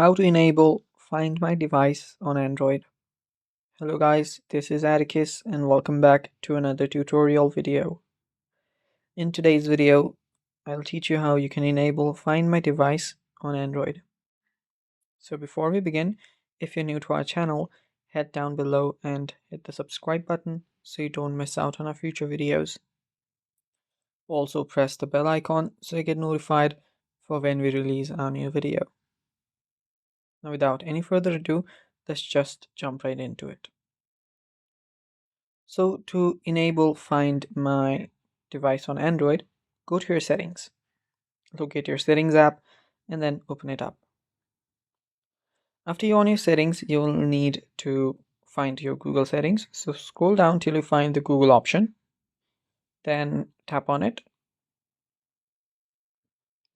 How to enable Find My Device on Android. Hello guys, this is Atticus and welcome back to another tutorial video. In today's video, I'll teach you how you can enable Find My Device on Android. So before we begin, if you're new to our channel, head down below and hit the subscribe button so you don't miss out on our future videos. Also press the bell icon so you get notified for when we release our new video. Now without any further ado, let's just jump right into it. So to enable Find My Device on Android, go to your settings, locate your settings app and then open it up. After you're on your settings, you'll need to find your Google settings. So scroll down till you find the Google option, then tap on it.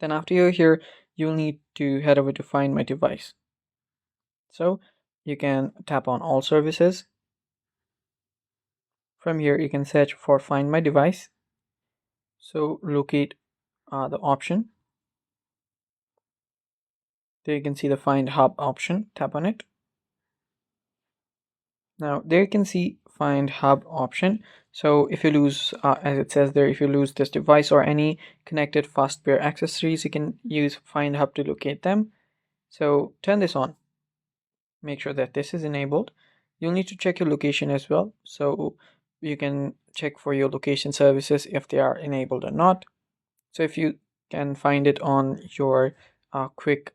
Then after you're here, you'll need to head over to Find My Device. So you can tap on all services. From here, you can search for Find My Device. So locate the option. There you can see the Find Hub option. Tap on it. Now there you can see Find Hub option. So if you lose, as it says there, if you lose this device or any connected fast pair accessories, you can use Find Hub to locate them. So turn this on. Make sure that this is enabled. You'll need to check your location as well. So you can check for your location services if they are enabled or not. So if you can find it on your quick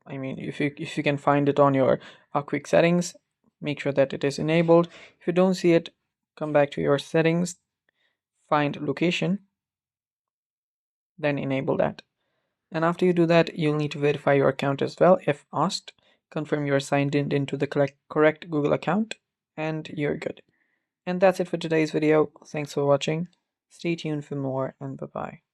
if you can find it on your quick settings, make sure that it is enabled. If you don't see it, come back to your settings, find location, then enable that. And after you do that, you'll need to verify your account as well. If asked, confirm you're signed in into the correct Google account and you're good. And that's it for today's video. Thanks for watching. Stay tuned for more and bye-bye.